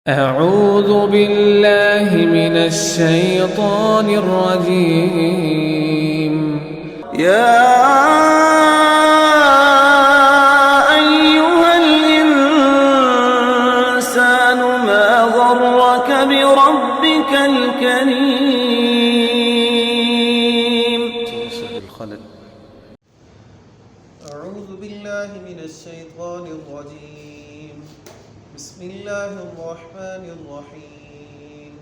أعوذ بالله من الشيطان الرجيم يا أيها الإنسان ما غرك بربك الكريم. أعوذ بالله من الشيطان الرجيم. بسم الله الرحمن الرحيم.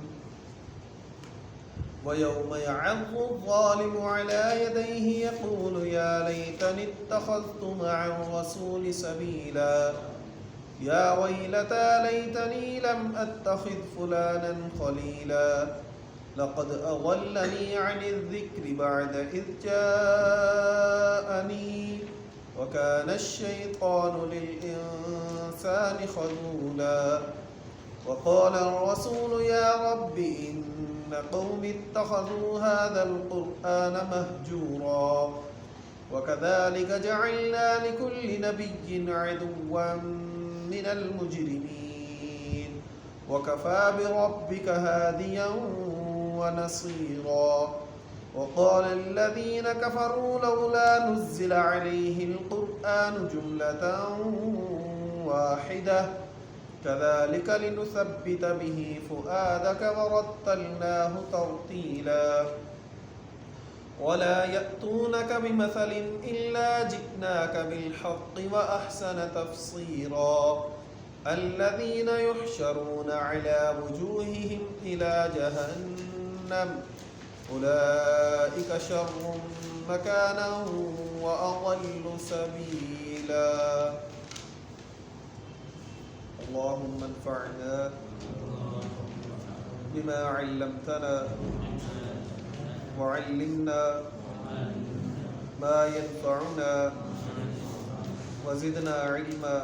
ويوم يعض الظالم على يديه يقول يا ليتني اتخذت مع الرسول سبيلا يا ويلتى ليتني لم أتخذ فلانا خليلا لقد أضلني عن الذكر بعد إذ جاءني وكان الشيطان للإنسان خذولا وقال الرسول يا رب إن قوم اتخذوا هذا القرآن مهجورا وكذلك جعلنا لكل نبي عدوا من المجرمين وكفى بربك هاديا ونصيرا وقال الذين كفروا لولا نزل عليه القرآن جملة واحدة كذلك لنثبت به فؤادك ورتلناه ترتيلا ولا يأتونك بمثل إلا جئناك بالحق وأحسن تفسيرا الذين يحشرون على وجوههم إلى جهنم أولئك شر مكانا وأضل سبيلا. اللهم انفعنا بما علمتنا وعلمنا ما ينفعنا وزدنا علما.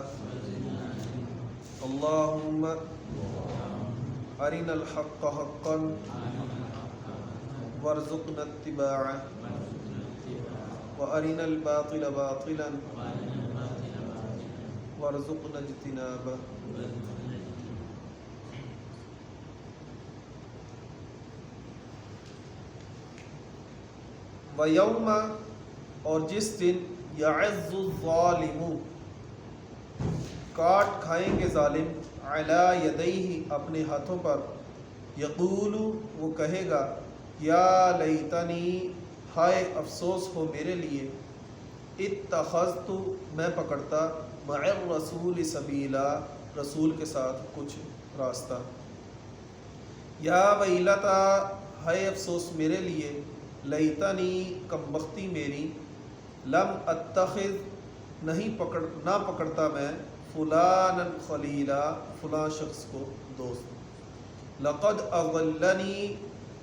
اللهم أرنا الحق حقا وارزقنا اتباعه وارنا الباطل باطلا وارزقنا اجتنابه. ویوم اور جس دن یعض الظالم کاٹ کھائیں گے ظالم علی یدیہ اپنے ہاتھوں پر یقول وہ کہے گا یا لیتنی ہائے افسوس ہو میرے لیے اتخذت میں پکڑتا مع الرسول سبیلا رسول کے ساتھ کچھ راستہ. یا ویلتا ہائے افسوس میرے لیے لیتنی کم بختی میری لم اتخذ نہ پکڑتا میں فلانا خلیلا فلاں شخص کو دوست. لقد اضلنی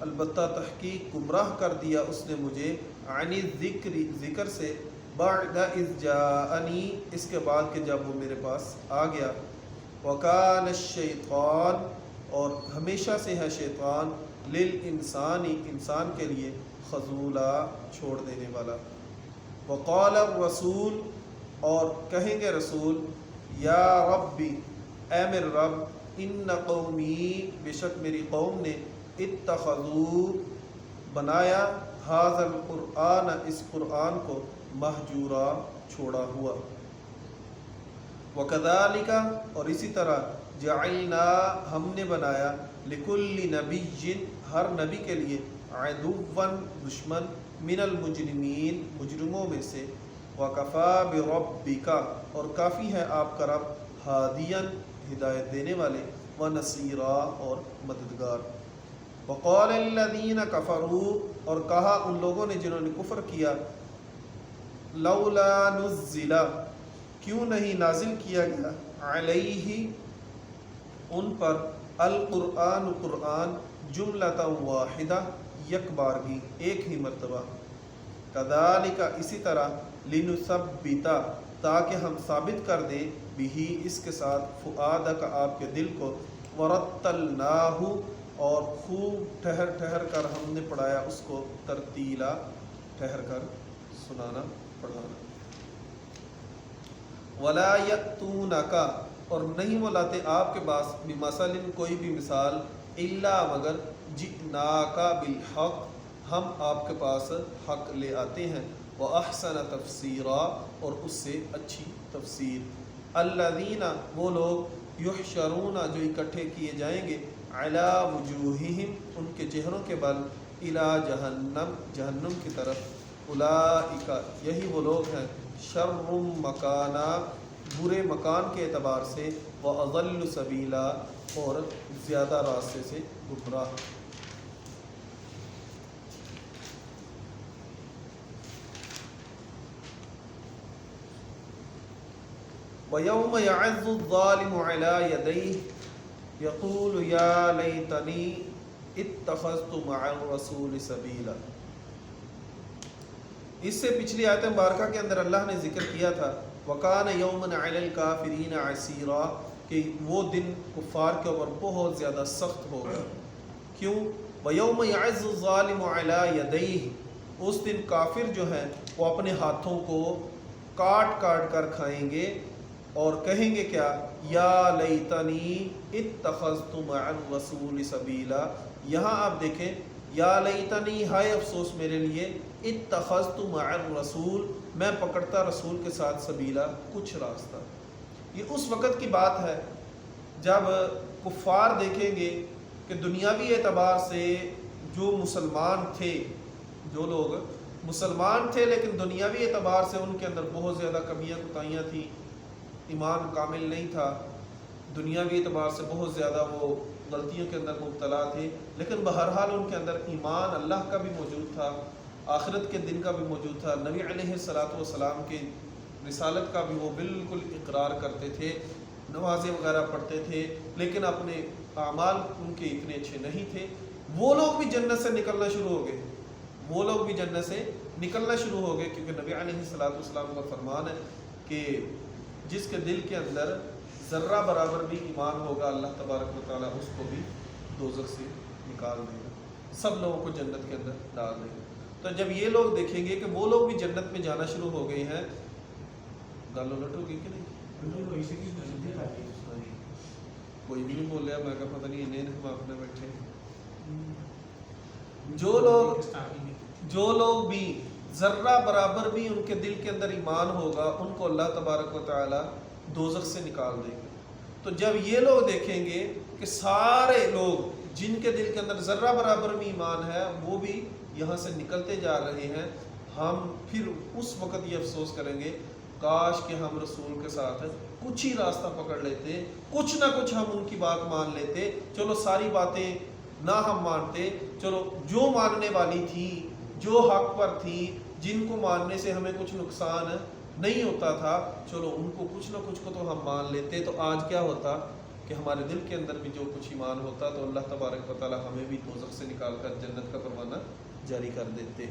البتہ تحقیق گمراہ کر دیا اس نے مجھے عن الذکر ذکر سے بعد اذ جاءنی اس کے بعد کہ جب وہ میرے پاس آ گیا. وکان الشیطان اور ہمیشہ سے ہے شیطان للانسانی انسان کے لیے خذولا چھوڑ دینے والا. وقال الرسول اور کہیں گے رسول یا ربی اے میرے رب ان قومی بے شک میری قوم نے اتخذوا بنایا ھذا القرآن اس قرآن کو مہجورا چھوڑا ہوا. وکذالک اور اسی طرح جعلنا ہم نے بنایا لکل نبی ہر نبی کے لیے عدوا دشمن من المجرمین مجرموں میں سے. وکفا بربک اور کافی ہے آپ کا رب ہادیا ہدایت دینے والے ونصیرا اور مددگار. وقال الذین کفروا اور کہا ان لوگوں نے جنہوں نے کفر کیا لولا نزل کیوں نہیں نازل کیا گیا علیہ ان پر القرآن قرآن جملۃ واحدہ یک بارگی ایک ہی مرتبہ. کذالک اسی طرح لنثبت تاکہ ہم ثابت کر دیں بھی اس کے ساتھ فؤادک آپ کے دل کو ورتلناہ اور خوب ٹھہر ٹھہر کر ہم نے پڑھایا اس کو ترتیلا ٹھہر کر سنانا پڑھانا. ولا یأتونک اور نہیں وہ لاتے آپ کے پاس بمثل کوئی بھی مثال الا مگر جئناک بالحق ہم آپ کے پاس حق لے آتے ہیں واحسن تفسیرا اور اس سے اچھی تفسیر الذین وہ لوگ یحشرون جو اکٹھے کیے جائیں گے علی وجوہہم ان کے چہروں کے بل الی جہنم جہنم کی طرف اولئک یہی وہ لوگ ہیں شر مکانا برے مکان کے اعتبار سے واضل سبیلا اور زیادہ راستے سے گمراہ وَيَوْمَ يَعَضُّ الظَّالِمُ عَلَى يَدَيْهِ يَقُولُ يَا لَيْتَنِي اتَّخَذْتُ مَعَ الرَّسُولِ سَبِيلًا اس سے پچھلی آیت مبارکہ کے اندر اللہ نے ذکر کیا تھا وَكَانَ يَوْمًا عَلَى الْكَافِرِينَ عَسِيرًا کہ وہ دن کفار کے اوپر بہت زیادہ سخت ہوگا کیوں وَيَوْمَ يَعِزُّ الظَّالِمُ عَلَى يَدَيْهِ اس دن کافر جو ہیں وہ اپنے ہاتھوں کو کاٹ کاٹ کر کھائیں گے اور کہیں گے کیا یا لیتنی اتخذت مع الرسول سبیلا یہاں آپ دیکھیں یا لیتنی ہائے افسوس میرے لیے اتخذت مع الرسول میں پکڑتا رسول کے ساتھ سبیلا کچھ راستہ یہ اس وقت کی بات ہے جب کفار دیکھیں گے کہ دنیاوی اعتبار سے جو مسلمان تھے جو لوگ مسلمان تھے لیکن دنیاوی اعتبار سے ان کے اندر بہت زیادہ کمیاں کوتاہیاں تھیں ایمان کامل نہیں تھا دنیاوی اعتبار سے بہت زیادہ وہ غلطیوں کے اندر مبتلا تھے لیکن بہرحال ان کے اندر ایمان اللہ کا بھی موجود تھا آخرت کے دن کا بھی موجود تھا نبی علیہ الصلوۃ والسلام کے رسالت کا بھی وہ بالکل اقرار کرتے تھے نمازیں وغیرہ پڑھتے تھے لیکن اپنے اعمال ان کے اتنے اچھے نہیں تھے وہ لوگ بھی جنت سے نکلنا شروع ہو گئے وہ لوگ بھی جنت سے نکلنا شروع ہو گئے کیونکہ نبی علیہ الصلوۃ والسلام کا فرمان ہے کہ جس کے دل کے اندر ذرہ برابر بھی ایمان ہوگا اللہ تبارک و تعالیٰ اس کو بھی دوزخ سے نکال دے گا سب لوگوں کو جنت کے اندر ڈال دے گا تو جب یہ لوگ دیکھیں گے کہ وہ لوگ بھی جنت میں جانا شروع ہو گئے ہیں گل الٹ ہو گئی کہ نہیں کوئی بھی نہیں بولیا میں کہا پتہ نہیں انہیں ہم اپنے بیٹھے جو لوگ بھی ذرہ برابر بھی ان کے دل کے اندر ایمان ہوگا ان کو اللہ تبارک و تعالی دوزخ سے نکال دے گا تو جب یہ لوگ دیکھیں گے کہ سارے لوگ جن کے دل کے اندر ذرہ برابر بھی ایمان ہے وہ بھی یہاں سے نکلتے جا رہے ہیں ہم پھر اس وقت یہ افسوس کریں گے کاش کہ ہم رسول کے ساتھ کچھ ہی راستہ پکڑ لیتے کچھ نہ کچھ ہم ان کی بات مان لیتے چلو ساری باتیں نہ ہم مانتے چلو جو ماننے والی تھی جو حق پر تھی جن کو ماننے سے ہمیں کچھ نقصان نہیں ہوتا تھا چلو ان کو کچھ نہ کچھ کو تو ہم مان لیتے تو آج کیا ہوتا کہ ہمارے دل کے اندر بھی جو کچھ ایمان ہوتا تو اللہ تبارک و تعالی ہمیں بھی دوزخ سے نکال کر جنت کا پروانہ جاری کر دیتے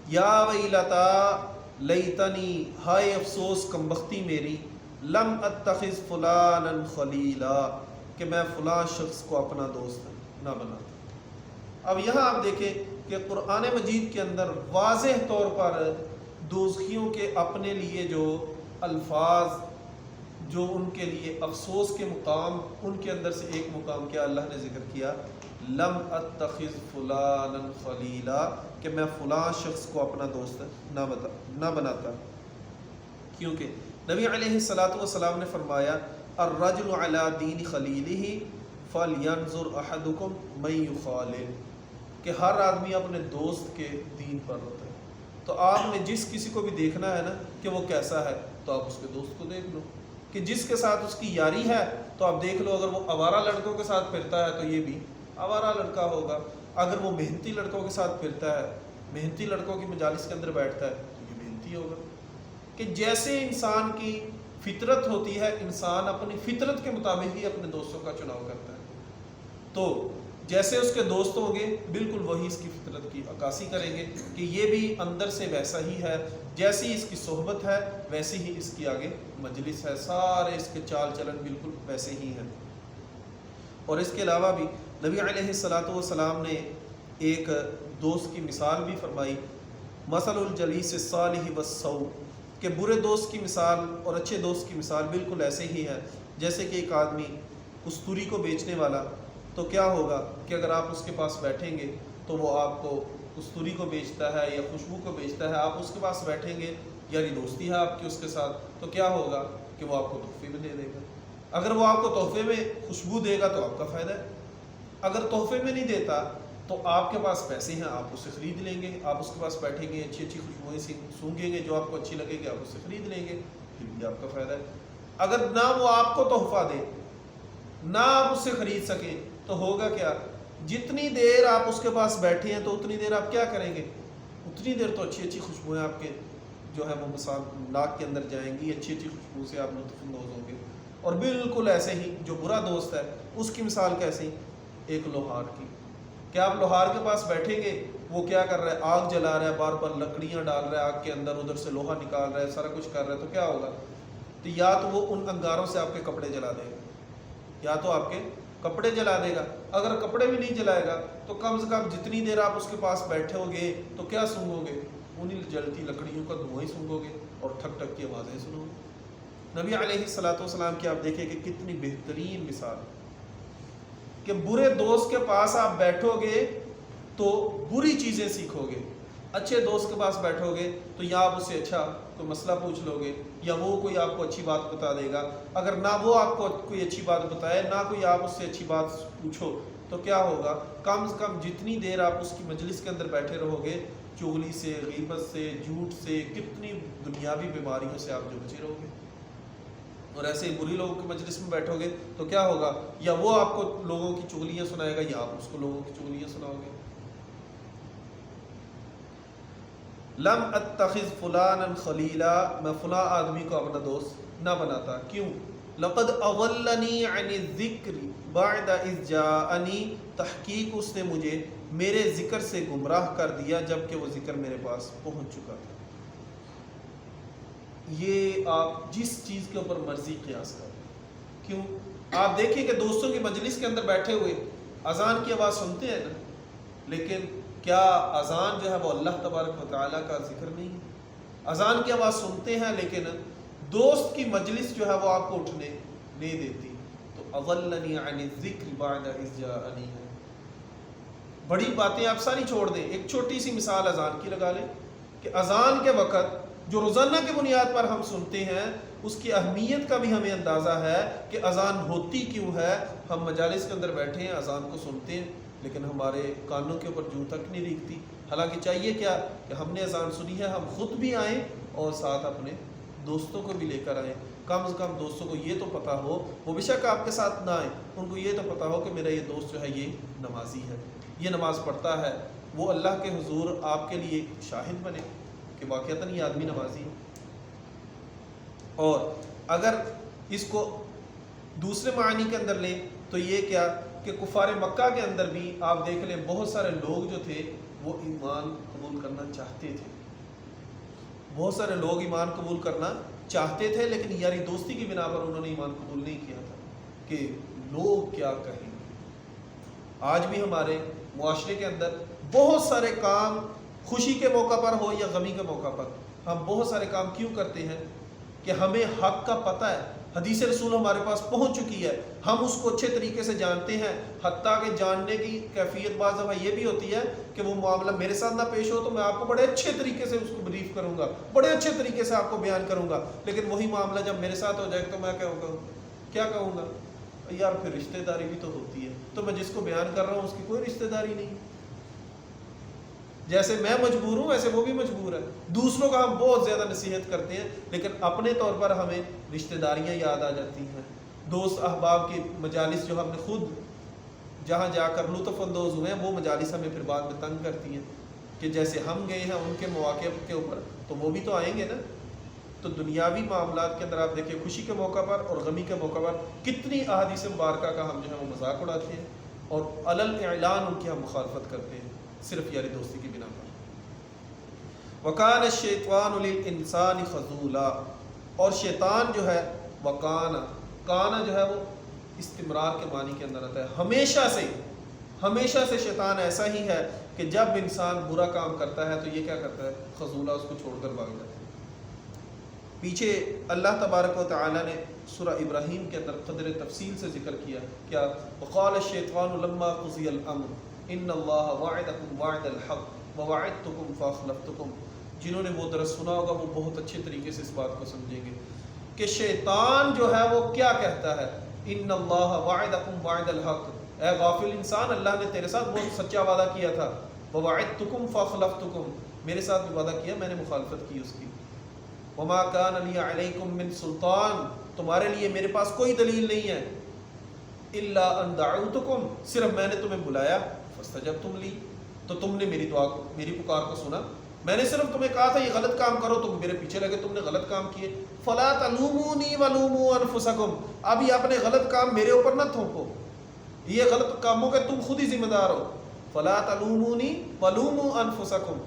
یا ویلتا لیتنی ہائے افسوس کمبختی میری لم اتخذ فلانا خلیلا کہ میں فلاں شخص کو اپنا دوست نہ بناتا اب یہاں آپ دیکھیں کہ قرآن مجید کے اندر واضح طور پر دوزخیوں کے اپنے لیے جو الفاظ جو ان کے لیے افسوس کے مقام ان کے اندر سے ایک مقام کیا اللہ نے ذکر کیا لم اتخذ فلانا خلیلا کہ میں فلاں شخص کو اپنا دوست نہ بناتا کیونکہ نبی علیہ الصلوۃ والسلام نے فرمایا الرجل علی دین خلیلہ فلینظر احدکم من یخالل کہ ہر آدمی اپنے دوست کے دین پر ہوتا ہے تو آپ نے جس کسی کو بھی دیکھنا ہے نا کہ وہ کیسا ہے تو آپ اس کے دوست کو دیکھ لو کہ جس کے ساتھ اس کی یاری ہے تو آپ دیکھ لو اگر وہ آوارہ لڑکوں کے ساتھ پھرتا ہے تو یہ بھی آوارہ لڑکا ہوگا اگر وہ محنتی لڑکوں کے ساتھ پھرتا ہے محنتی لڑکوں کی مجالس کے اندر بیٹھتا ہے تو یہ محنتی ہوگا کہ جیسے انسان کی فطرت ہوتی ہے انسان اپنی فطرت کے مطابق ہی اپنے دوستوں کا چناؤ کرتا ہے تو جیسے اس کے دوست ہوں گے بالکل وہی اس کی فطرت کی عکاسی کریں گے کہ یہ بھی اندر سے ویسا ہی ہے جیسی اس کی صحبت ہے ویسی ہی اس کی آگے مجلس ہے سارے اس کے چال چلن بالکل ویسے ہی ہیں اور اس کے علاوہ بھی نبی علیہ الصلوۃ والسلام نے ایک دوست کی مثال بھی فرمائی مثل الجلیس الصالح والسوء کہ برے دوست کی مثال اور اچھے دوست کی مثال بالکل ایسے ہی ہے جیسے کہ ایک آدمی کستوری کو بیچنے والا، تو کیا ہوگا کہ اگر آپ اس کے پاس بیٹھیں گے تو وہ آپ کو کستوری کو بیچتا ہے یا خوشبو کو بیچتا ہے، آپ اس کے پاس بیٹھیں گے، یعنی دوستی ہے آپ کی اس کے ساتھ، تو کیا ہوگا کہ وہ آپ کو تحفے میں دے دے گا۔ اگر وہ آپ کو تحفے میں خوشبو دے گا تو آپ کا فائدہ ہے، اگر تحفے میں نہیں دیتا تو آپ کے پاس پیسے ہیں، آپ اسے خرید لیں گے، آپ اس کے پاس بیٹھیں گے، اچھی اچھی خوشبوئیں سونگیں گے، جو آپ کو اچھی لگے گی آپ اسے خرید لیں گے، پھر بھی آپ کا فائدہ ہے۔ اگر نہ وہ آپ کو تحفہ دے، نہ آپ اس سے خرید سکیں، تو ہوگا کیا؟ جتنی دیر آپ اس کے پاس بیٹھے ہیں تو اتنی دیر آپ کیا کریں گے؟ اتنی دیر تو اچھی اچھی خوشبوئیں آپ کے جو ہے وہ ناک کے اندر جائیں گی، اچھی اچھی خوشبو سے آپ لطف اندوز ہوں گے۔ اور بالکل ایسے ہی جو برا دوست ہے اس کی مثال کیسی؟ ایک لوہار کی، کہ آپ لوہار کے پاس بیٹھیں گے، وہ کیا کر رہا ہے؟ آگ جلا رہا ہے، بار بار لکڑیاں ڈال رہا ہے آگ کے اندر، ادھر سے لوہا نکال رہا ہے، سارا کچھ کر رہا ہے، تو کیا ہوگا؟ تو یا تو وہ ان انگاروں سے آپ کے کپڑے جلا دے گا، یا تو آپ کے کپڑے جلا دے گا۔ اگر کپڑے بھی نہیں جلائے گا تو کم سے کم جتنی دیر آپ اس کے پاس بیٹھے ہو گے تو کیا سونگو گے؟ انہیں جلتی لکڑیوں کا دھواں ہی سونگو گے اور ٹھک ٹھک کی آوازیں سنو گے۔ نبی علیہ السلام کی آپ دیکھیں کہ کتنی بہترین مثال کہ برے دوست کے پاس آپ بیٹھو گے تو بری چیزیں سیکھو گے، اچھے دوست کے پاس بیٹھو گے تو یا آپ اسے اچھا کوئی مسئلہ پوچھ لو گے یا وہ کوئی آپ کو اچھی بات بتا دے گا۔ اگر نہ وہ آپ کو کوئی اچھی بات بتائے، نہ کوئی آپ اس سے اچھی بات پوچھو، تو کیا ہوگا؟ کم سے کم جتنی دیر آپ اس کی مجلس کے اندر بیٹھے رہو گے، چغلی سے، غیبت سے، جھوٹ سے، کتنی دنیاوی بیماریوں سے آپ جو بچے رہو گے۔ اور ایسے ہی بری لوگوں کی مجلس میں بیٹھو گے تو کیا ہوگا؟ یا وہ آپ کو لوگوں کی چغلیاں سنائے گا یا آپ اس کو لوگوں کی چغلیاں سناؤ گے۔ لم اتخذ فلانا خلیلا، میں فلاں آدمی کو اپنا دوست نہ بناتا، کیوں؟ لقد اضلنی عن الذکر بعد اذ جاءنی، تحقیق اس نے مجھے میرے ذکر سے گمراہ کر دیا جبکہ وہ ذکر میرے پاس پہنچ چکا تھا۔ یہ آپ جس چیز کے اوپر مرضی قیاس کریں، کیوں؟ آپ دیکھیں کہ دوستوں کی مجلس کے اندر بیٹھے ہوئے اذان کی آواز سنتے ہیں نا، لیکن کیا اذان جو ہے وہ اللہ تبارک و تعالیٰ کا ذکر نہیں ہے؟ اذان کی آواز سنتے ہیں لیکن دوست کی مجلس جو ہے وہ آپ کو اٹھنے نہیں دیتی، تو اضلنی عن الذکر بعد اذ جاءنی ہے۔ بڑی باتیں آپ ساری چھوڑ دیں، ایک چھوٹی سی مثال اذان کی لگا لیں کہ اذان کے وقت جو روزانہ کی بنیاد پر ہم سنتے ہیں اس کی اہمیت کا بھی ہمیں اندازہ ہے کہ اذان ہوتی کیوں ہے۔ ہم مجالس کے اندر بیٹھے ہیں، اذان کو سنتے ہیں، لیکن ہمارے کانوں کے اوپر جوں تک نہیں ریگتی۔ حالانکہ چاہیے کیا کہ ہم نے اذان سنی ہے، ہم خود بھی آئیں اور ساتھ اپنے دوستوں کو بھی لے کر آئیں۔ کم سے کم دوستوں کو یہ تو پتہ ہو، وہ بے شک آپ کے ساتھ نہ آئیں، ان کو یہ تو پتہ ہو کہ میرا یہ دوست جو ہے یہ نمازی ہے، یہ نماز پڑھتا ہے، وہ اللہ کے حضور آپ کے لیے شاہد بنے کہ واقعتاً یہ آدمی نمازی ہے۔ اور اگر اس کو دوسرے معنی کے اندر لیں تو یہ کیا کہ کفار مکہ کے اندر بھی آپ دیکھ لیں بہت سارے لوگ جو تھے وہ ایمان قبول کرنا چاہتے تھے، بہت سارے لوگ ایمان قبول کرنا چاہتے تھے، لیکن یاری دوستی کی بنا پر انہوں نے ایمان قبول نہیں کیا تھا کہ لوگ کیا کہیں گے۔ آج بھی ہمارے معاشرے کے اندر بہت سارے کام خوشی کے موقع پر ہو یا غمی کے موقع پر ہم بہت سارے کام کیوں کرتے ہیں کہ ہمیں حق کا پتہ ہے، حدیث رسول ہمارے پاس پہنچ چکی ہے، ہم اس کو اچھے طریقے سے جانتے ہیں، حتیٰ کہ جاننے کی کیفیت بعض دفعہ یہ بھی ہوتی ہے کہ وہ معاملہ میرے ساتھ نہ پیش ہو تو میں آپ کو بڑے اچھے طریقے سے اس کو بریف کروں گا، بڑے اچھے طریقے سے آپ کو بیان کروں گا، لیکن وہی معاملہ جب میرے ساتھ ہو جائے تو میں کیا کہوں گا؟ یار پھر رشتہ داری بھی تو ہوتی ہے، تو میں جس کو بیان کر رہا ہوں اس کی کوئی رشتہ داری نہیں، جیسے میں مجبور ہوں ویسے وہ بھی مجبور ہے۔ دوسروں کا ہم بہت زیادہ نصیحت کرتے ہیں لیکن اپنے طور پر ہمیں رشتہ داریاں یاد آ جاتی ہیں، دوست احباب کی مجالس جو ہم نے خود جہاں جا کر لطف اندوز ہوئے ہیں وہ مجالس ہمیں پھر بعد میں تنگ کرتی ہیں کہ جیسے ہم گئے ہیں ان کے مواقع کے اوپر تو وہ بھی تو آئیں گے نا۔ تو دنیاوی معاملات کے اندر آپ دیکھیں خوشی کے موقع پر اور غمی کے موقع پر کتنی احادیث مبارکہ کا ہم جو ہے وہ مذاق اڑاتے ہیں اور علل اعلان ان کی ہم مخالفت کرتے ہیں صرف یاری دوستی کی بنا پر۔ وَكَانَ الشَّيْطَانُ لِلْإِنسَانِ خَذُولًا، اور شیطان جو ہے کانا جو ہے وہ استمرار کے معنی کے اندر آتا ہے، ہمیشہ سے شیطان ایسا ہی ہے کہ جب انسان برا کام کرتا ہے تو یہ کیا کرتا ہے؟ خذولا، اس کو چھوڑ کر بھاگ جاتا ہے۔ پیچھے اللہ تبارک و تعالی نے سورہ ابراہیم کے اندر قدر تفصیل سے ذکر کیا کیا وقال الشیطان لما قضی الامر ان اللہ وعدکم وعد الحق ووعدتکم فاخلفتکم. جنہوں نے وہ درس سنا ہوگا وہ بہت اچھے طریقے سے اس بات کو سمجھیں گے کہ شیطان جو ہے وہ کیا کہتا ہے. ان اللہ وعدکم وعد الحق، اے غافل انسان، اللہ نے تیرے ساتھ بہت سچا وعدہ کیا تھا. ووعدتکم فاخلفتکم، میرے ساتھ بھی وعدہ کیا، میں نے مخالفت کی اس کی. وما کان لی علیکم من سلطان، تمہارے لیے میرے پاس کوئی دلیل نہیں ہے. الا ان دعوتکم، صرف میں نے تمہیں بلایا. فاستجبتم لی، تو تم نے میری دعا کو، میری پکار کو سنا. میں نے صرف تمہیں کہا تھا یہ غلط کام کرو، تم میرے پیچھے لگے، تم نے غلط کام کیے. فلا تلومونی ولوموا انفسکم، اب یہ اپنے غلط کام میرے اوپر نہ تھوپو، یہ غلط کاموں کے تم خود ہی ذمہ دار ہو. فلا تلومونی ولوموا انفسکم،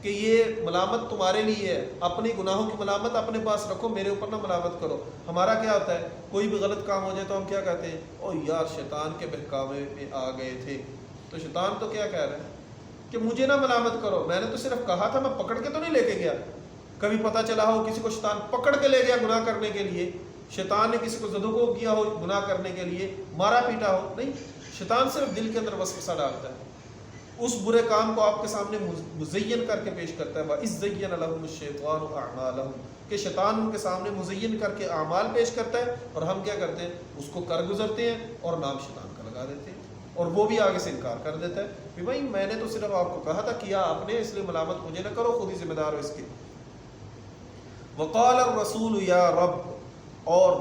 کہ یہ ملامت تمہارے لیے ہے، اپنے گناہوں کی ملامت اپنے پاس رکھو، میرے اوپر نہ ملامت کرو. ہمارا کیا ہوتا ہے، کوئی بھی غلط کام ہو جائے تو ہم کیا کہتے ہیں، او یار شیطان کے بہکاوے میں آ گئے تھے. تو شیطان تو کیا کہہ رہا ہے کہ مجھے نہ ملامت کرو، میں نے تو صرف کہا تھا، میں پکڑ کے تو نہیں لے کے گیا. کبھی پتہ چلا ہو کسی کو شیطان پکڑ کے لے گیا گناہ کرنے کے لیے، شیطان نے کسی کو زدو کیا ہو گناہ کرنے کے لیے، مارا پیٹا ہو، نہیں. شیطان صرف دل کے اندر وسوسہ ڈالتا ہے، اس برے کام کو آپ کے سامنے مزین کر کے پیش کرتا ہے. وَإِذْ زَيَّنَ لَهُمُ الشَّيْطَانُ أَعْمَالَهُمْ، کہ شیطان ان کے سامنے مزین کر کے اعمال پیش کرتا ہے، اور ہم کیا کرتے ہیں، اس کو کر گزرتے ہیں اور نام شیطان کا لگا دیتے ہیں، اور وہ بھی آگے سے انکار کر دیتا ہے کہ بھائی میں نے تو صرف آپ کو کہا تھا، کیا آپ نے، اس لیے ملامت مجھے نہ کرو، خود ہی ذمہ دار ہو اس کے. وقال الرسول یا رب، اور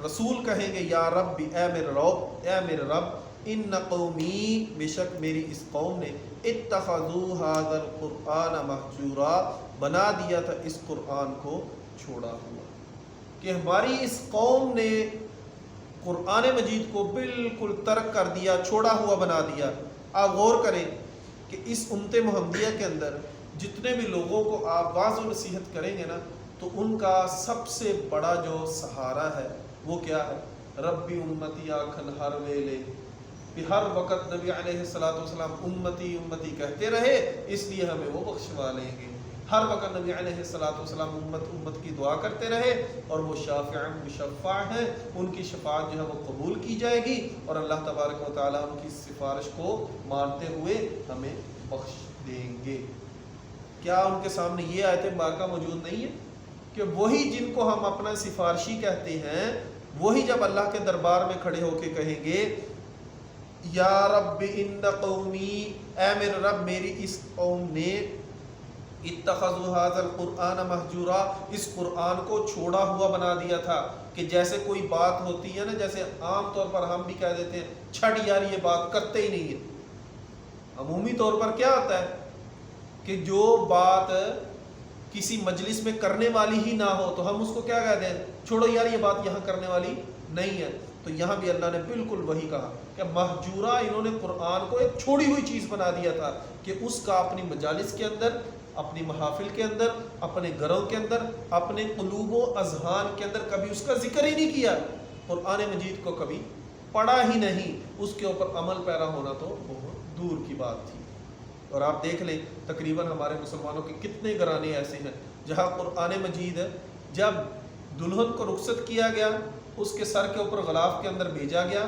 رسول کہیں گے یا رب، اے میرے رب، اے میرے رب، ان قومی، بے شک میری اس قوم نے، اتخذوا هذا القرآن مہجورا، بنا دیا تھا اس قرآن کو چھوڑا ہوا، کہ ہماری اس قوم نے قرآن مجید کو بالکل ترک کر دیا، چھوڑا ہوا بنا دیا. آپ غور کریں کہ اس امت محمدیہ کے اندر جتنے بھی لوگوں کو آپ واعظ و نصیحت کریں گے نا، تو ان کا سب سے بڑا جو سہارا ہے وہ کیا ہے، ربی امتی آکھن ہر ویلے، کہ ہر وقت نبی علیہ السلام امتی امتی کہتے رہے، اس لیے ہمیں وہ بخشوا لیں گے. ہر وقت نبی علیہ السلام امت امت کی دعا کرتے رہے، اور وہ شافع مشفع ہیں، ان کی شفاعت جو ہے وہ قبول کی جائے گی، اور اللہ تبارک و تعالیٰ ان کی سفارش کو مانتے ہوئے ہمیں بخش دیں گے. کیا ان کے سامنے یہ آیت بارکہ موجود نہیں ہے کہ وہی جن کو ہم اپنا سفارشی کہتے ہیں، وہی جب اللہ کے دربار میں کھڑے ہو کے کہیں گے یا رب ان قومی، اے میرے رب میری اس قوم نے، اتخذوا هذا القرآن مہجورا، اس قرآن کو چھوڑا ہوا بنا دیا تھا. کہ جیسے کوئی بات ہوتی ہے نا، جیسے عام طور پر ہم بھی کہہ دیتے ہیں چھڑ یار یہ بات کرتے ہی نہیں ہے. عمومی طور پر کیا ہوتا ہے کہ جو بات کسی مجلس میں کرنے والی ہی نہ ہو تو ہم اس کو کیا کہتے ہیں، چھوڑو یار یہ بات یہاں کرنے والی نہیں ہے. تو یہاں بھی اللہ نے بالکل وہی کہا کہ مہجورہ، انہوں نے قرآن کو ایک چھوڑی ہوئی چیز بنا دیا تھا، کہ اس کا اپنی مجالس کے اندر، اپنی محافل کے اندر، اپنے گھروں کے اندر، اپنے قلوب و اذہان کے اندر کبھی اس کا ذکر ہی نہیں کیا. قرآن مجید کو کبھی پڑھا ہی نہیں، اس کے اوپر عمل پیرا ہونا تو بہت دور کی بات تھی. اور آپ دیکھ لیں تقریباً ہمارے مسلمانوں کے کتنے گھرانے ایسے ہیں جہاں قرآن مجید جب دلہن کو رخصت کیا گیا، اس کے سر کے اوپر غلاف کے اندر بھیجا گیا،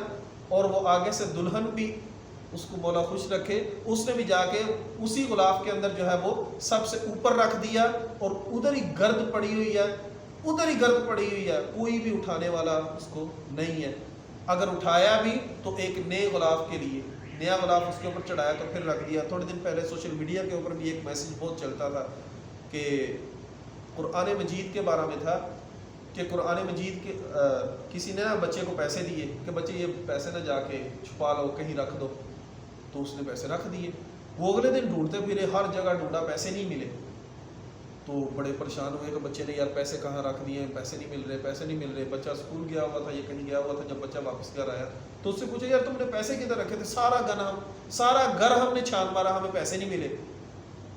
اور وہ آگے سے دلہن بھی، اس کو مولا خوش رکھے، اس نے بھی جا کے اسی غلاف کے اندر جو ہے وہ سب سے اوپر رکھ دیا، اور ادھر ہی گرد پڑی ہوئی ہے، ادھر ہی گرد پڑی ہوئی ہے، کوئی بھی اٹھانے والا اس کو نہیں ہے. اگر اٹھایا بھی تو ایک نئے غلاف کے لیے، نیا غلاف اس کے اوپر چڑھایا تو پھر رکھ دیا. تھوڑے دن پہلے سوشل میڈیا کے اوپر بھی ایک میسیج بہت چلتا تھا کہ قرآن مجید کے بارے میں تھا کہ قرآن مجید کے کسی نے نا بچے کو پیسے دیے کہ بچے یہ پیسے نہ جا کے چھپا لو، کہیں رکھ دو، تو اس نے پیسے رکھ دیے. وہ اگلے دن ڈھونڈتے پھرے، ہر جگہ ڈھونڈا، پیسے نہیں ملے. تو بڑے پریشان ہوئے کہ بچے نے یار پیسے کہاں رکھ دیے، پیسے نہیں مل رہے. بچہ اسکول گیا ہوا تھا، یہ کہیں گیا ہوا تھا. جب بچہ واپس گھر آیا تو اس سے پوچھا یار تم نے پیسے کدھر رکھے تھے؟ سارا گھر ہم نے چھان مارا، ہمیں پیسے نہیں ملے،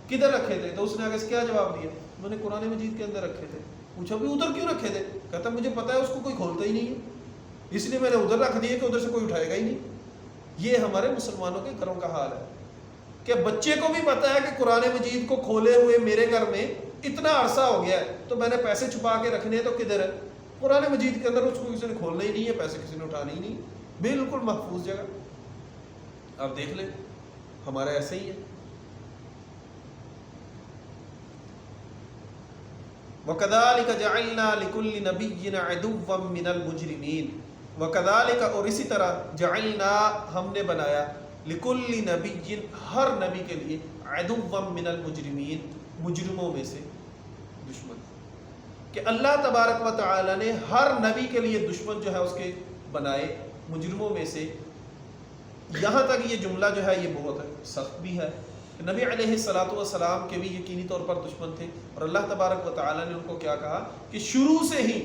کدھر رکھے تھے؟ تو اس نے آگے سے کیا جواب دیا، میں نے قرآن مجید کے اندر رکھے تھے. پوچھا بھی ادھر کیوں رکھے تھے؟ کہتا مجھے پتا ہے اس کو کوئی کھولتا ہی نہیں ہے، اس لیے میں نے ادھر رکھ دیے کہ ادھر سے کوئی اٹھائے گا ہی نہیں. یہ ہمارے مسلمانوں کے گھروں کا حال ہے کہ بچے کو بھی پتا ہے کہ قرآن مجید کو کھولے ہوئے میرے گھر میں اتنا عرصہ ہو گیا ہے تو میں نے پیسے چھپا کے رکھنے تو کدھر ہے؟ قرآن مجید کے اندر اس کو کسی نے کھولنا ہی نہیں ہے، پیسے کسی نے اٹھانے ہی نہیں، بالکل محفوظ جگہ. آپ دیکھ لیں ہمارا ایسے ہی ہے. وَكَذَلِكَ جَعَلْنَا لِكُلِّ نَبِيٍّ عَدُوًّا مِّنَ الْمُجْرِمِينَ. وَكَذَلِكَ اور اسی طرح جعلنا ہم نے بنایا لِكُلِّ نَبِيٍّ ہر نبی کے لیے عَدُوًّا مِّنَ الْمُجْرِمِينَ مجرموں میں سے دشمن، کہ اللہ تبارک و تعالی نے ہر نبی کے لیے دشمن جو ہے اس کے بنائے مجرموں میں سے. یہاں تک یہ جملہ جو ہے یہ بہت سخت بھی ہے. نبی علیہ الصلوۃ والسلام کے بھی یقینی طور پر دشمن تھے، اور اللہ تبارک و تعالی نے ان کو کیا کہا کہ شروع سے ہی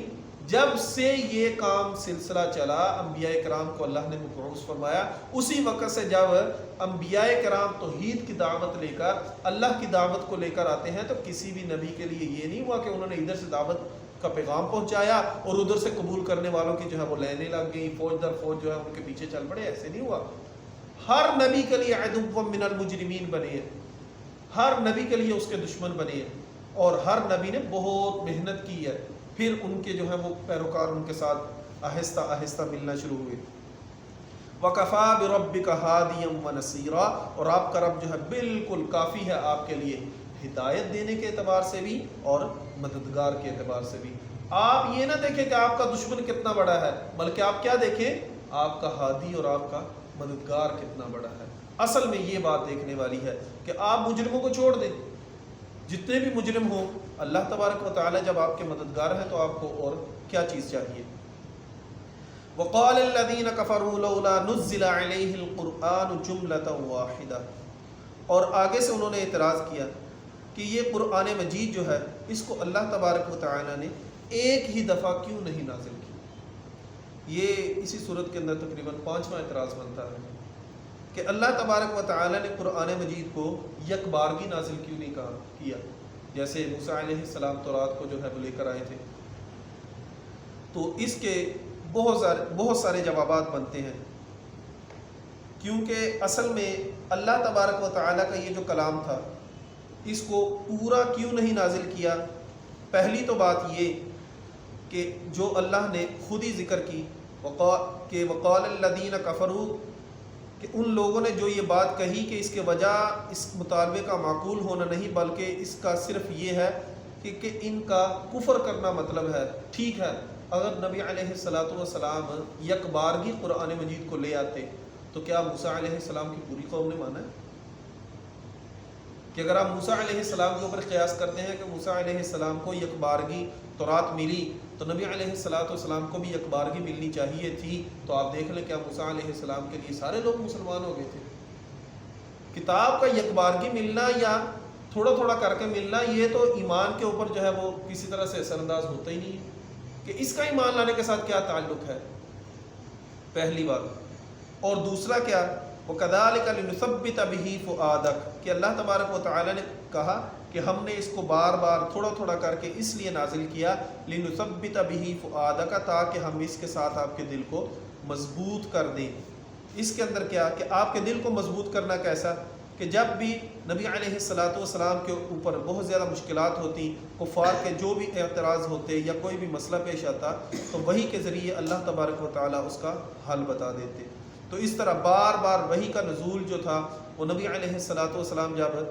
جب سے یہ کام سلسلہ چلا، انبیاء کرام کو اللہ نے مبعوث فرمایا، اسی وقت سے جب انبیاء کرام توحید کی دعوت لے کر اللہ کی دعوت کو لے کر آتے ہیں تو کسی بھی نبی کے لیے یہ نہیں ہوا کہ انہوں نے ادھر سے دعوت کا پیغام پہنچایا اور ادھر سے قبول کرنے والوں کی جو ہے وہ لینے لگ گئی، فوج در فوج جو ہے ان کے پیچھے چل پڑے. ایسے نہیں ہوا. ہر نبی کے لیے عدو من المجرمین بنے ہیں، ہر نبی کے لیے اس کے دشمن بنے ہیں، اور ہر نبی نے بہت محنت کی ہے. پھر ان کے جو ہے وہ پیروکار ان کے ساتھ آہستہ آہستہ ملنا شروع ہوئے. وَكَفَى بِرَبِّكَ هَادِيًا وَنَصِيرًا. اور آپ کا رب جو ہے بالکل کافی ہے آپ کے لیے ہدایت دینے کے اعتبار سے بھی اور مددگار کے اعتبار سے بھی. آپ یہ نہ دیکھیں کہ آپ کا دشمن کتنا بڑا ہے، بلکہ آپ کیا دیکھیں آپ کا ہادی اور آپ کا مددگار کتنا بڑا ہے. اصل میں یہ بات دیکھنے والی ہے کہ آپ مجرموں کو چھوڑ دیں، جتنے بھی مجرم ہوں، اللہ تبارک و تعالی جب آپ کے مددگار ہیں تو آپ کو اور کیا چیز چاہیے. وقال الذين كفروا لولا نزل عليه القرآن جملة واحدة. اور آگے سے انہوں نے اعتراض کیا کہ یہ قرآن مجید جو ہے اس کو اللہ تبارک و تعالی نے ایک ہی دفعہ کیوں نہیں نازل کیا. یہ اسی صورت کے اندر تقریباً 5واں اعتراض بنتا ہے کہ اللہ تبارک و تعالی نے قرآن مجید کو یک بارگی نازل کیوں نہیں کیا، جیسے موسیٰ علیہ السلام تورات کو جو ہے وہ لے کر آئے تھے. تو اس کے بہت سارے جوابات بنتے ہیں، کیونکہ اصل میں اللہ تبارک و تعالی کا یہ جو کلام تھا اس کو پورا کیوں نہیں نازل کیا. پہلی تو بات یہ کہ جو اللہ نے خود ہی ذکر کی کہ وقال الذین کفروا، کہ ان لوگوں نے جو یہ بات کہی کہ اس کے وجہ اس مطالبے کا معقول ہونا نہیں بلکہ اس کا صرف یہ ہے کہ ان کا کفر کرنا مطلب ہے. ٹھیک ہے، اگر نبی علیہ الصلوۃ والسلام یک بارگی قرآن مجید کو لے آتے تو کیا موسیٰ علیہ السلام کی پوری قوم نے مانا ہے؟ کہ اگر آپ موسیٰ علیہ السلام کے اوپر قیاس کرتے ہیں کہ موسیٰ علیہ السلام کو یک بارگی تورات ملی تو نبی علیہ الصلوۃ والسلام کو بھی یک بارگی ملنی چاہیے تھی. تو آپ دیکھ لیں کیا موسیٰ علیہ السلام کے لیے سارے لوگ مسلمان ہو گئے تھے؟ کتاب کا یک بارگی ملنا یا تھوڑا تھوڑا کر کے ملنا یہ تو ایمان کے اوپر جو ہے وہ کسی طرح سے اثر انداز ہوتا ہی نہیں ہے کہ اس کا ایمان لانے کے ساتھ کیا تعلق ہے، پہلی بات. اور دوسرا کیا، وَكَذَلِكَ لِنُثَبِّتَ بِهِ فُؤَادَكَ، کہ اللہ تبارک و تعالی نے کہا کہ ہم نے اس کو بار بار تھوڑا تھوڑا کر کے اس لیے نازل کیا لِنُثَبِّتَ بِهِ فُؤَادَكَ، تاکہ ہم اس کے ساتھ آپ کے دل کو مضبوط کر دیں. اس کے اندر کیا کہ آپ کے دل کو مضبوط کرنا کیسا کہ جب بھی نبی علیہ الصلوۃ والسلام کے اوپر بہت زیادہ مشکلات ہوتی، کفار کے جو بھی اعتراض ہوتے یا کوئی بھی مسئلہ پیش آتا تو وحی کے ذریعے اللہ تبارک و تعالیٰ اس کا حل بتا دیتے. تو اس طرح بار بار وحی کا نزول جو تھا وہ نبی علیہ الصلوۃ والسلام جب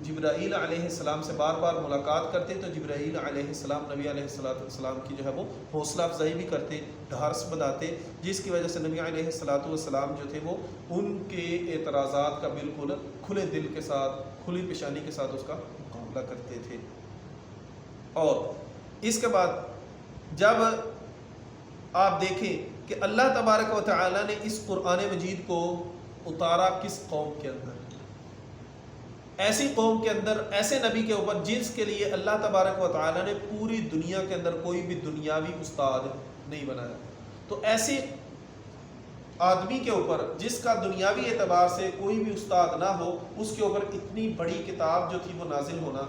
جبرائیل علیہ السلام سے بار بار ملاقات کرتے تو جبرائیل علیہ السلام نبی علیہ الصلوۃ والسلام کی جو ہے وہ حوصلہ افزائی بھی کرتے، ڈھارس بتاتے، جس کی وجہ سے نبی علیہ الصلوۃ والسلام جو تھے وہ ان کے اعتراضات کا بالکل کھلے دل کے ساتھ کھلی پیشانی کے ساتھ اس کا مقابلہ کرتے تھے. اور اس کے بعد جب آپ دیکھیں کہ اللہ تبارک و تعالی نے اس قرآن مجید کو اتارا کس قوم کے اندر، ایسی قوم کے اندر، ایسے نبی کے اوپر جس کے لیے اللہ تبارک و تعالی نے پوری دنیا کے اندر کوئی بھی دنیاوی استاد نہیں بنایا. تو ایسے آدمی کے اوپر جس کا دنیاوی اعتبار سے کوئی بھی استاد نہ ہو، اس کے اوپر اتنی بڑی کتاب جو تھی وہ نازل ہونا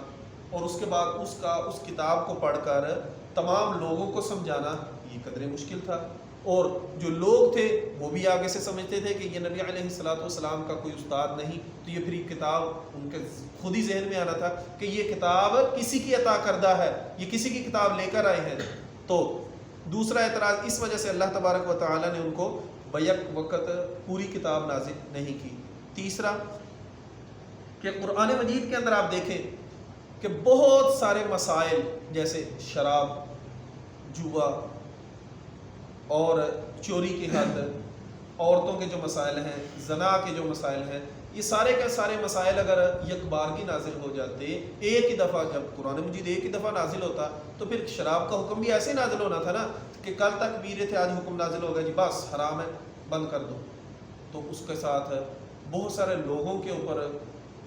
اور اس کے بعد اس کتاب کو پڑھ کر تمام لوگوں کو سمجھانا یہ قدرے مشکل تھا. اور جو لوگ تھے وہ بھی آگے سے سمجھتے تھے کہ یہ نبی علیہ السلام کا کوئی استاد نہیں، تو یہ پھر یہ کتاب ان کے خود ہی ذہن میں آنا تھا کہ یہ کتاب کسی کی عطا کردہ ہے، یہ کسی کی کتاب لے کر آئے ہیں۔ تو دوسرا اعتراض اس وجہ سے اللہ تبارک و تعالیٰ نے ان کو بیک وقت پوری کتاب نازل نہیں کی۔ تیسرا کہ قرآن مجید کے اندر آپ دیکھیں کہ بہت سارے مسائل جیسے شراب، جوا اور چوری کی حد، عورتوں کے جو مسائل ہیں، زنا کے جو مسائل ہیں، یہ سارے کے سارے مسائل اگر یک بار کی نازل ہو جاتے، ایک ہی دفعہ، جب قرآن مجید ایک ہی دفعہ نازل ہوتا تو پھر شراب کا حکم بھی ایسے ہی نازل ہونا تھا نا کہ کل تک پی رہے تھے، آج حکم نازل ہوگا جی بس حرام ہے بند کر دو، تو اس کے ساتھ بہت سارے لوگوں کے اوپر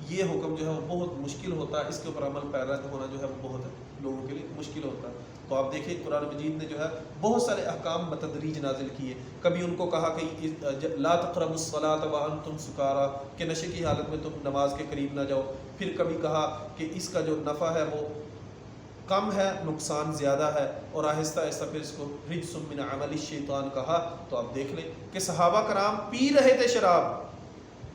یہ حکم جو ہے وہ بہت مشکل ہوتا ہے، اس کے اوپر عمل پیرا ہونا جو ہے وہ بہت لوگوں کے لیے مشکل ہوتا ہے۔ تو آپ دیکھیں قرآن مجید نے جو ہے بہت سارے احکام بتدریج نازل کیے، کبھی ان کو کہا کہ لا تقربوا الصلاۃ وانتم سکارا، کہ نشے کی حالت میں تم نماز کے قریب نہ جاؤ، پھر کبھی کہا کہ اس کا جو نفع ہے وہ کم ہے، نقصان زیادہ ہے، اور آہستہ آہستہ پھر اس کو رجس من عمل الشیطان کہا۔ تو آپ دیکھ لیں کہ صحابہ کرام پی رہے تھے شراب،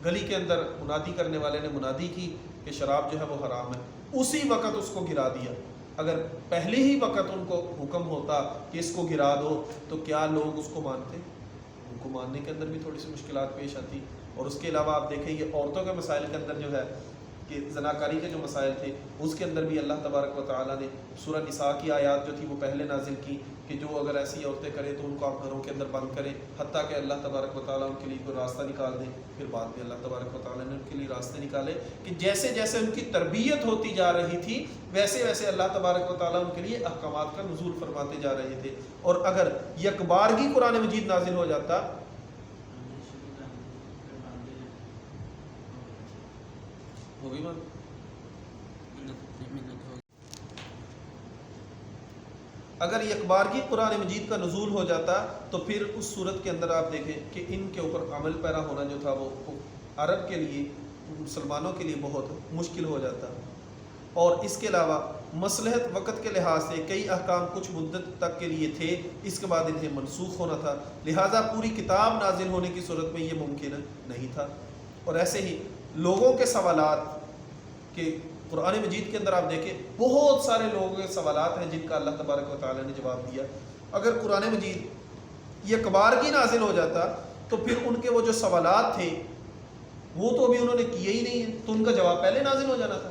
گلی کے اندر منادی کرنے والے نے منادی کی کہ شراب جو ہے وہ حرام ہے، اسی وقت اس کو گرا دیا۔ اگر پہلے ہی وقت ان کو حکم ہوتا کہ اس کو گرا دو تو کیا لوگ اس کو مانتے؟ ان کو ماننے کے اندر بھی تھوڑی سی مشکلات پیش آتی۔ اور اس کے علاوہ آپ دیکھیں یہ عورتوں کے مسائل کے اندر جو ہے کہ زناکاری کے جو مسائل تھے، اس کے اندر بھی اللہ تبارک و تعالیٰ نے سورہ نساء کی آیات جو تھی وہ پہلے نازل کی کہ جو اگر ایسی عورتیں کریں تو ان کو آپ گھروں کے اندر بند کریں، حتیٰ کہ اللہ تبارک و تعالیٰ ان کے لیے کوئی راستہ نکال دیں۔ پھر بعد میں اللہ تبارک و تعالیٰ نے ان کے لیے راستے نکالے کہ جیسے جیسے ان کی تربیت ہوتی جا رہی تھی ویسے ویسے اللہ تبارک و تعالیٰ ان کے لیے احکامات کا نزول فرماتے جا رہے تھے۔ اور اگر یکبارگی قرآن مجید نازل ہو جاتا، ہوگی بات، اگر یکبارگی قرآن مجید کا نزول ہو جاتا تو پھر اس صورت کے اندر آپ دیکھیں کہ ان کے اوپر عمل پیرا ہونا جو تھا وہ عرب کے لیے، مسلمانوں کے لیے بہت مشکل ہو جاتا۔ اور اس کے علاوہ مصلحت وقت کے لحاظ سے کئی احکام کچھ مدت تک کے لیے تھے، اس کے بعد انہیں منسوخ ہونا تھا، لہٰذا پوری کتاب نازل ہونے کی صورت میں یہ ممکن نہیں تھا۔ اور ایسے ہی لوگوں کے سوالات کہ قرآن مجید کے اندر آپ دیکھیں بہت سارے لوگوں کے سوالات ہیں جن کا اللہ تبارک و تعالیٰ نے جواب دیا۔ اگر قرآن مجید یکبارگی نازل ہو جاتا تو پھر ان کے وہ جو سوالات تھے وہ تو ابھی انہوں نے کیے ہی نہیں ہیں، تو ان کا جواب پہلے نازل ہو جانا تھا۔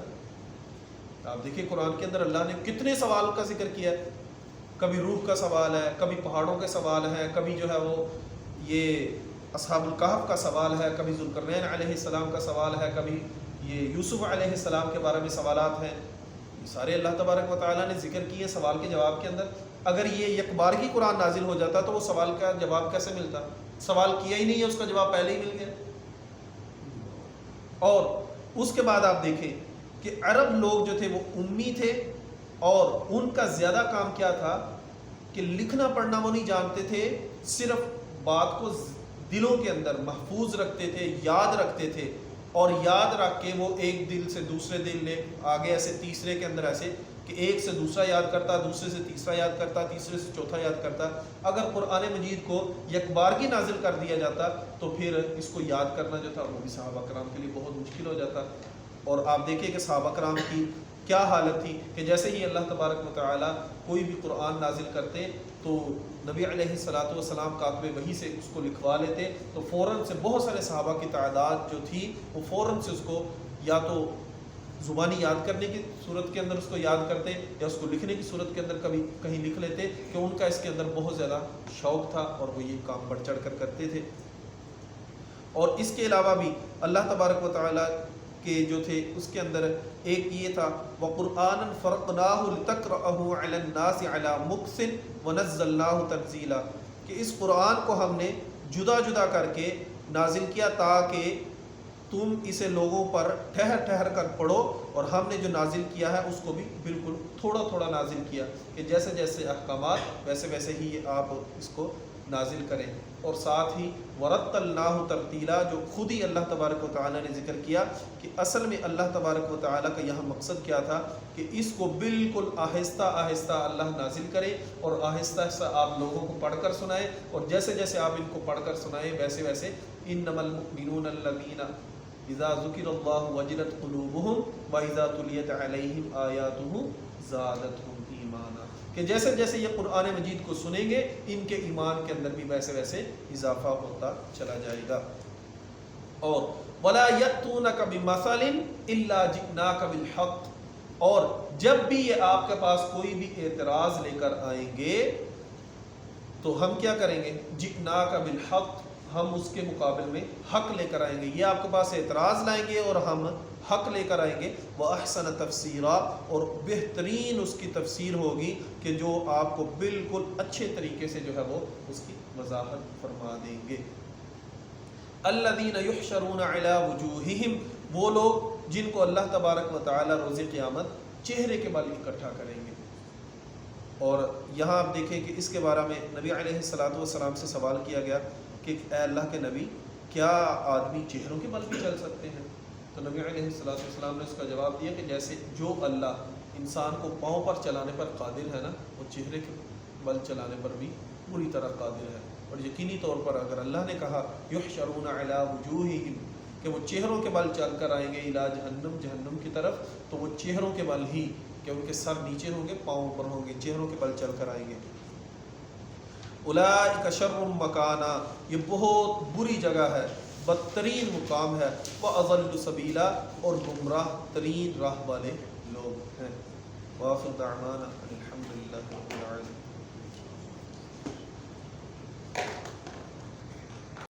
آپ دیکھیں قرآن کے اندر اللہ نے کتنے سوال کا ذکر کیا ہے، کبھی روح کا سوال ہے، کبھی پہاڑوں کے سوال ہے، کبھی جو ہے وہ یہ اصحاب الکہف کا سوال ہے، کبھی ذوالقرنین علیہ السلام کا سوال ہے، کبھی یہ یوسف علیہ السلام کے بارے میں سوالات ہیں۔ یہ سارے اللہ تبارک و تعالیٰ نے ذکر کیے سوال کے جواب کے اندر۔ اگر یہ یکبارگی قرآن نازل ہو جاتا تو وہ سوال کا جواب کیسے ملتا؟ سوال کیا ہی نہیں ہے، اس کا جواب پہلے ہی مل گیا۔ اور اس کے بعد آپ دیکھیں کہ عرب لوگ جو تھے وہ امی تھے، اور ان کا زیادہ کام کیا تھا کہ لکھنا پڑھنا وہ نہیں جانتے تھے، صرف بات کو دلوں کے اندر محفوظ رکھتے تھے، یاد رکھتے تھے، اور یاد رکھ کے وہ ایک دل سے دوسرے دل لے آگے، ایسے تیسرے کے اندر ایسے کہ ایک سے دوسرا یاد کرتا، دوسرے سے تیسرا یاد کرتا، تیسرے سے چوتھا یاد کرتا۔ اگر قرآن مجید کو یکبارگی نازل کر دیا جاتا تو پھر اس کو یاد کرنا جو تھا وہ بھی صحابہ کرام کے لیے بہت مشکل ہو جاتا۔ اور آپ دیکھیں کہ صحابہ کرام کی کیا حالت تھی کہ جیسے ہی اللہ تبارک و تعالیٰ کوئی بھی قرآن نازل کرتے تو نبی علیہ الصلاۃ والسلام کاتب وحی سے اس کو لکھوا لیتے، تو فوراً سے بہت سارے صحابہ کی تعداد جو تھی وہ فوراً سے اس کو یا تو زبانی یاد کرنے کی صورت کے اندر اس کو یاد کرتے، یا اس کو لکھنے کی صورت کے اندر کبھی کہیں لکھ لیتے، کہ ان کا اس کے اندر بہت زیادہ شوق تھا اور وہ یہ کام بڑھ چڑھ کر کرتے تھے۔ اور اس کے علاوہ بھی اللہ تبارک و تعالیٰ کے جو تھے اس کے اندر ایک یہ تھا وَقُرْآنًا فَرَقْنَاهُ لِتَقْرَأَهُ عَلَى النَّاسِ عَلَى مُقْسٍ وَنَزَّلْنَاهُ تَنزِيلًا، کہ اس قرآن کو ہم نے جدا جدا کر کے نازل کیا تاکہ تم اسے لوگوں پر ٹھہر ٹھہر کر پڑھو، اور ہم نے جو نازل کیا ہے اس کو بھی بالکل تھوڑا تھوڑا نازل کیا کہ جیسے جیسے احکامات ویسے ویسے ہی آپ اس کو نازل کریں. اور ساتھ ہی ورتلناہ ترتیلا، جو خود ہی اللہ تبارک و تعالیٰ نے ذکر کیا کہ اصل میں اللہ تبارک و تعالیٰ کا یہاں مقصد کیا تھا کہ اس کو بالکل آہستہ آہستہ اللہ نازل کرے اور آہستہ آہستہ آپ لوگوں کو پڑھ کر سنائیں، اور جیسے جیسے آپ ان کو پڑھ کر سنائیں ویسے ویسے انما المؤمنون الذین اذا ذکر اللہ وجلت قلوبہم واذا تلیت علیہم آیاتہ زادتہم ایمانا، کہ جیسے جیسے یہ قرآن مجید کو سنیں گے ان کے ایمان کے اندر بھی ویسے ویسے اضافہ ہوتا چلا جائے گا. اور وَلَا يَأْتُونَكَ بِمَثَلٍ إِلَّا جِئْنَاكَ بِالْحَقِّ، اور جب بھی یہ آپ کے پاس کوئی بھی اعتراض لے کر آئیں گے تو ہم کیا کریں گے؟ جِئْنَاكَ بِالْحَقِّ، ہم اس کے مقابل میں حق لے کر آئیں گے. یہ آپ کے پاس اعتراض لائیں گے اور ہم حق لے کر آئیں گے. وَأَحْسَنَ تَفْسِيرًا، اور بہترین اس کی تفسیر ہوگی کہ جو آپ کو بالکل اچھے طریقے سے جو ہے وہ اس کی وضاحت فرما دیں گے. الَّذِينَ يُحْشَرُونَ عَلَى وُجُوهِهِمْ، وہ لوگ جن کو اللہ تبارک و تعالی روز قیامت چہرے کے بل اکٹھا کریں گے. اور یہاں آپ دیکھیں کہ اس کے بارے میں نبی علیہ الصلوۃ والسلام سے سوال کیا گیا کہ اے اللہ کے نبی، کیا آدمی چہروں کے بل پہ چل سکتے ہیں؟ تو نبی علیہ الصلوۃ والسلام نے اس کا جواب دیا کہ جیسے جو اللہ انسان کو پاؤں پر چلانے پر قادر ہے نا، وہ چہرے کے بل چلانے پر بھی پوری طرح قادر ہے. اور یقینی طور پر اگر اللہ نے کہا یحشرون علی وجوہہم، کہ وہ چہروں کے بل چل کر آئیں گے الی جہنم، جہنم کی طرف، تو وہ چہروں کے بل ہی، کہ ان کے سر نیچے ہوں گے، پاؤں پر ہوں گے، چہروں کے بل چل کر آئیں گے. اولئک شر مکانا، یہ بہت بری جگہ ہے، بدترین مقام ہے. واضل سبیلا، اور گمراہ ترین راہ والے لوگ ہیں. وآخر دعوانا الحمدللہ رب العالمین.